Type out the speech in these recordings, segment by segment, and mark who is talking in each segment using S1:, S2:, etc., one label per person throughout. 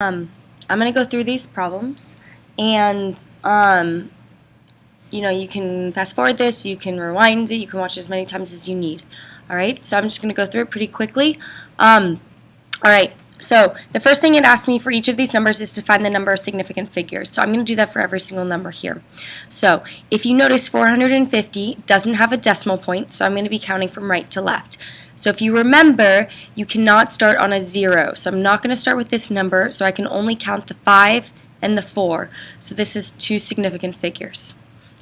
S1: I'm going to go through these problems, and you can fast forward this, you can rewind it, you can watch it as many times as you need. Alright, so I'm just going to go through it pretty quickly. Alright, so the first thing it asks me for each of these numbers is to find the number of significant figures. So I'm going to do that for every single number here. So if you notice, 450 doesn't have a decimal point, so I'm going to be counting from right to left. So if you remember, you cannot start on a 0. So I'm not going to start with this number, so I can only count the 5 and the 4. So this is two significant figures.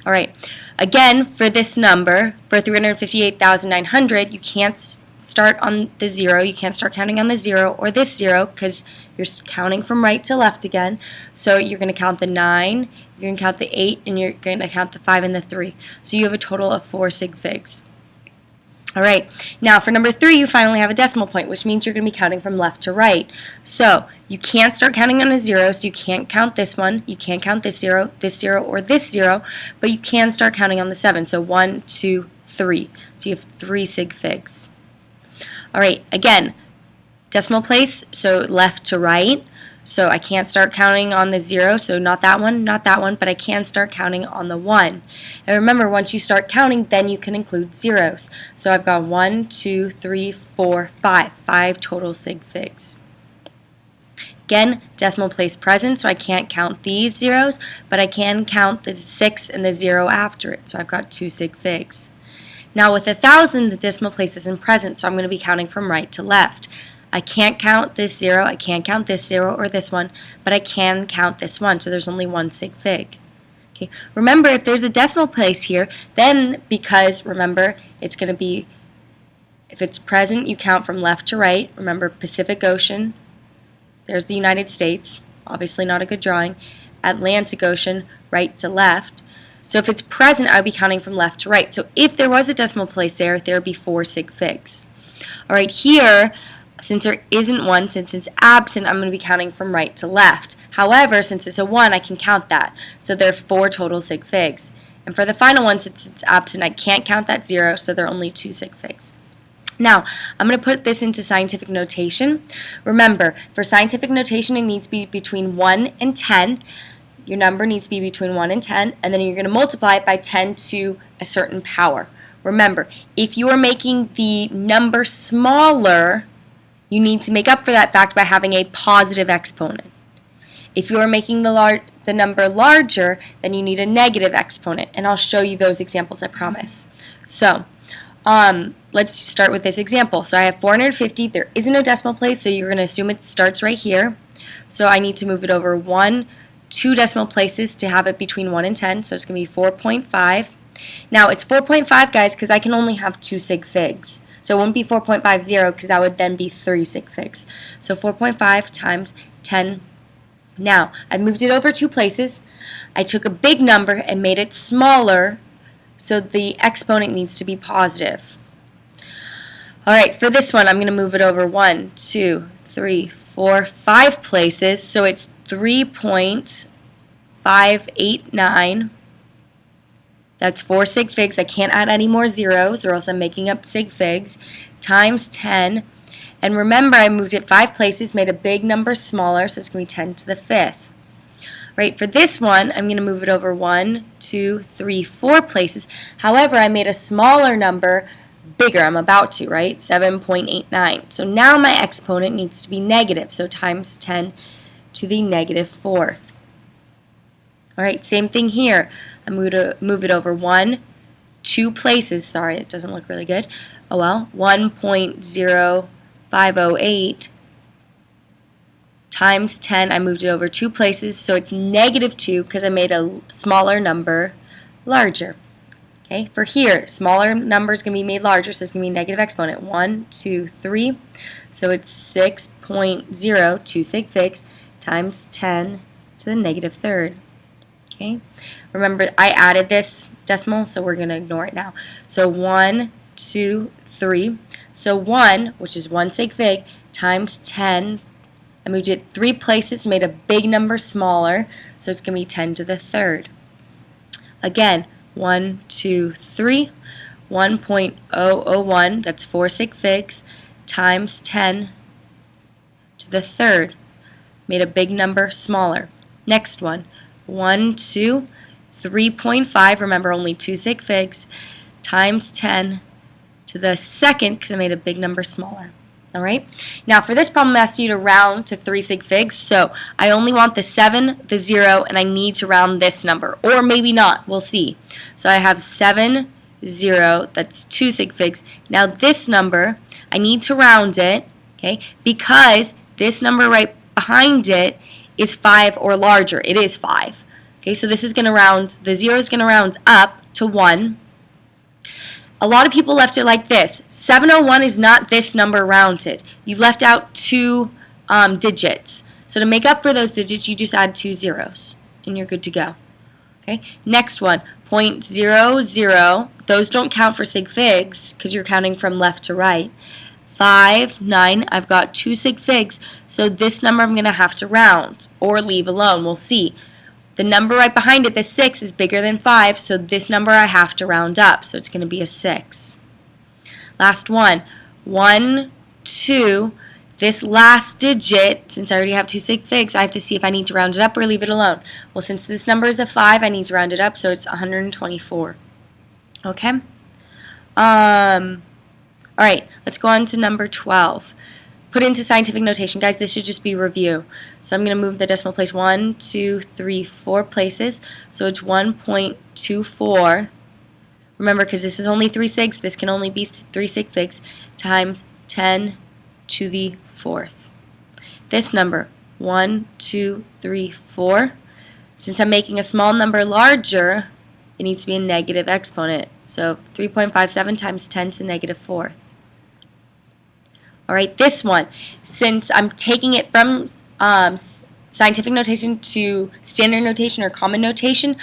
S1: Alright, again, for this number, for 358,900, you can't start on the 0. You can't start counting on the 0 or this 0 because you're counting from right to left again. So you're going to count the 9, you're going to count the 8, and you're going to count the 5 and the 3. So you have a total of 4 sig figs. Alright, now for number 3, you finally have a decimal point, which means you're going to be counting from left to right. So you can't start counting on a 0, so you can't count this one, you can't count this 0, or this 0, but you can start counting on the 7. So 1, 2, 3. So you have 3 sig figs. Alright, again, decimal place, so left to right. So I can't start counting on the 0, so not that one, but I can start counting on the 1. And remember, once you start counting, then you can include zeros. So I've got 1, 2, 3, 4, 5. 5 total sig figs. Again, decimal place present, so I can't count these zeros, but I can count the 6 and the 0 after it. So I've got 2 sig figs. Now with 1,000, the decimal place isn't present, so I'm going to be counting from right to left. I can't count this 0, I can't count this 0 or this one, but I can count this one, so there's only 1 sig fig. Okay. Remember, if there's a decimal place here, then because, remember, it's going to be, if it's present, you count from left to right. Remember, Pacific Ocean, there's the United States, obviously not a good drawing. Atlantic Ocean, right to left. So if it's present, I would be counting from left to right. So if there was a decimal place there would be 4 sig figs. Alright, here, since there isn't one, since it's absent, I'm going to be counting from right to left. However, since it's a 1, I can count that. So there are 4 total sig figs. And for the final one, since it's absent, I can't count that 0, so there are only 2 sig figs. Now, I'm going to put this into scientific notation. Remember, for scientific notation, it needs to be between 1 and 10. Your number needs to be between 1 and 10, and then you're going to multiply it by 10 to a certain power. Remember, if you are making the number smaller, you need to make up for that fact by having a positive exponent. If you are making the number larger, then you need a negative exponent, and I'll show you those examples, I promise. So, let's start with this example. So I have 450. There isn't a decimal place, so you're going to assume it starts right here. So I need to move it over 2 decimal places to have it between 1 and 10, so it's going to be 4.5. Now, it's 4.5, guys, because I can only have 2 sig figs. So it wouldn't be 4.50 because that would then be 3 sig figs. So 4.5 times 10. Now, I moved it over 2 places. I took a big number and made it smaller, so the exponent needs to be positive. Alright, for this one, I'm going to move it over 1, 2, 3, 4, 5 places, so it's 3.589. That's 4 sig figs. I can't add any more zeros or else I'm making up sig figs. Times 10. And remember, I moved it 5 places, made a big number smaller, so it's going to be 10 to the 5th. Right, for this one, I'm going to move it over 1, 2, 3, 4 places. However, I made a smaller number bigger. I'm about to, right? 7.89. So now my exponent needs to be negative, so times 10 to the negative 4th. Alright, same thing here. I'm going to move it over 2 places. Sorry, it doesn't look really good. Oh well. 1.0508 times 10. I moved it over 2 places, so it's negative 2 because I made a smaller number larger. Okay, for here, smaller number is going to be made larger, so it's going to be negative exponent. 1, 2, 3. So it's 6.0, 2 sig figs, times 10 to the negative 3rd. Okay, remember I added this decimal, so we're going to ignore it now. So 1, 2, 3. So 1, which is 1 sig fig, times 10. I moved it 3 places, made a big number smaller, so it's going to be 10 to the 3rd. Again, 1, 2, 3. 1.001, that's 4 sig figs, times 10 to the 3rd. made a big number smaller. Next one, 1, 2, 3.5, remember only 2 sig figs, times 10 to the second, because I made a big number smaller. All right. Now for this problem, I'm asking you to round to 3 sig figs. So I only want the 7, the 0, and I need to round this number, or maybe not. We'll see. So I have 7, 0. That's 2 sig figs. Now this number, I need to round it, okay, because this number right behind it is 5 or larger. It is 5. Okay, so this is going to round. The 0 is going to round up to 1. A lot of people left it like this. 701 is not this number rounded. You left out 2 digits. So to make up for those digits, you just add 2 zeros, and you're good to go. Okay. Next one, 0.00. Those don't count for sig figs because you're counting from left to right. 5, 9. I've got 2 sig figs, so this number I'm going to have to round or leave alone. We'll see. The number right behind it, the 6, is bigger than 5, so this number I have to round up. So it's going to be a 6. Last one, 1, 2. This last digit, since I already have 2 sig figs, I have to see if I need to round it up or leave it alone. Well, since this number is a 5, I need to round it up, so it's 124. Okay? All right, let's go on to number 12. Put into scientific notation. Guys, this should just be review. So I'm going to move the decimal place 1, 2, 3, 4 places. So it's 1.24. Remember, because this is only 3 sigs, this can only be 3 sig figs, times 10 to the 4th. This number, 1, 2, 3, 4. Since I'm making a small number larger, it needs to be a negative exponent. So 3.57 times 10 to the negative 4th. All right, this one, since I'm taking it from scientific notation to standard notation or common notation,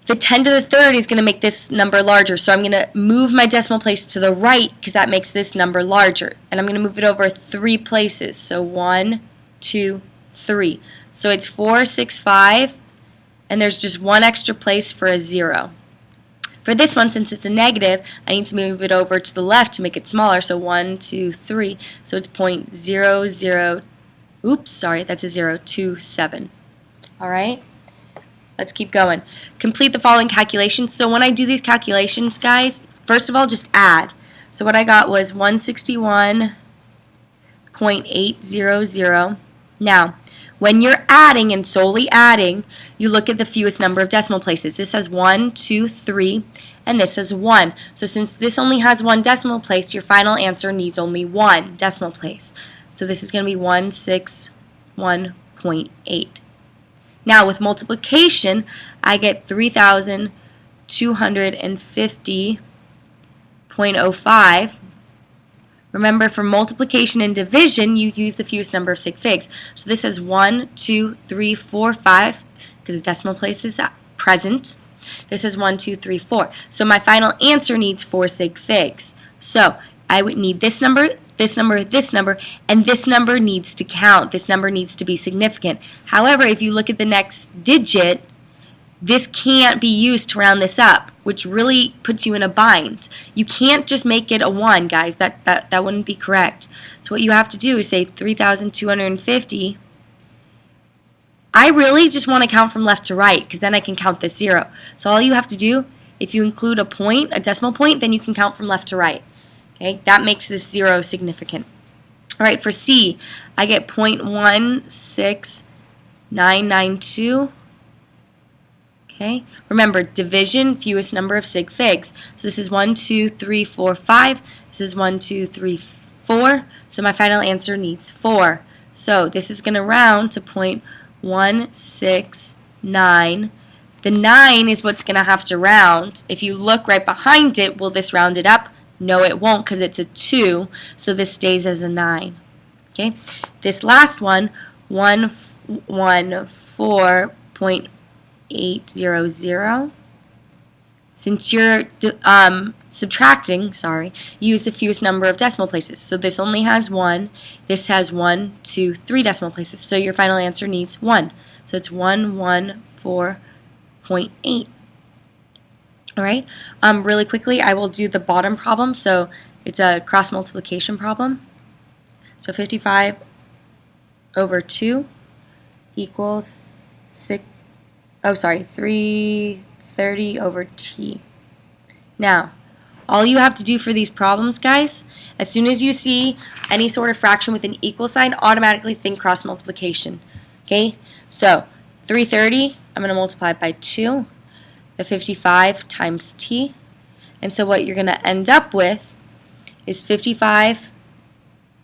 S1: the 10 to the 3rd is going to make this number larger. So I'm going to move my decimal place to the right because that makes this number larger. And I'm going to move it over 3 places. So 1, 2, 3. So it's 4, 6, 5, and there's just 1 extra place for a 0. For this one, since it's a negative, I need to move it over to the left to make it smaller. So 1, 2, 3. So it's 0.00. Oops, sorry, that's a 0.27. All right, let's keep going. Complete the following calculations. So when I do these calculations, guys, first of all, just add. So what I got was 161.800. Now, when you're adding and solely adding, you look at the fewest number of decimal places. This has 1, 2, 3, and this has 1. So since this only has 1 decimal place, your final answer needs only 1 decimal place. So this is going to be 161.8. Now with multiplication, I get 3,250.05. Remember, for multiplication and division, you use the fewest number of sig figs. So this is 1, 2, 3, 4, 5, because the decimal place is present. This is 1, 2, 3, 4. So my final answer needs 4 sig figs. So I would need this number, this number, this number, and this number needs to count. This number needs to be significant. However, if you look at the next digit, this can't be used to round this up, which really puts you in a bind. You can't just make it a 1, guys. That wouldn't be correct. So what you have to do is say 3,250. I really just want to count from left to right because then I can count this 0. So all you have to do, if you include a point, a decimal point, then you can count from left to right. Okay, that makes this 0 significant. All right, for C, I get 0.16992. Okay, remember, division, fewest number of sig figs. So this is 1, 2, 3, 4, 5. This is 1, 2, 3, 4. So my final answer needs 4. So this is going to round to 0.169. The 9 is what's going to have to round. If you look right behind it, will this round it up? No, it won't because it's a 2. So this stays as a 9. Okay, this last one, 114.800. Since you're subtracting, use the fewest number of decimal places. So this only has 1. This has 1, 2, 3 decimal places. So your final answer needs 1. So it's 114.8. All right. Really quickly, I will do the bottom problem. So it's a cross multiplication problem. So 55 over 2 equals 330 over t. Now, all you have to do for these problems, guys, as soon as you see any sort of fraction with an equal sign, automatically think cross multiplication. Okay? So, 330, I'm going to multiply it by 2, the 55 times t. And so what you're going to end up with is 55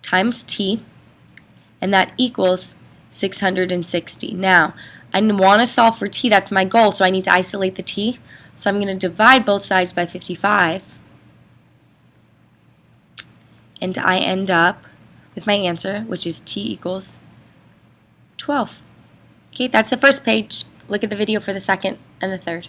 S1: times t, and that equals 660. Now, I want to solve for t. That's my goal, so I need to isolate the t. So I'm going to divide both sides by 55, and I end up with my answer, which is t equals 12. Okay, that's the first page. Look at the video for the second and the third.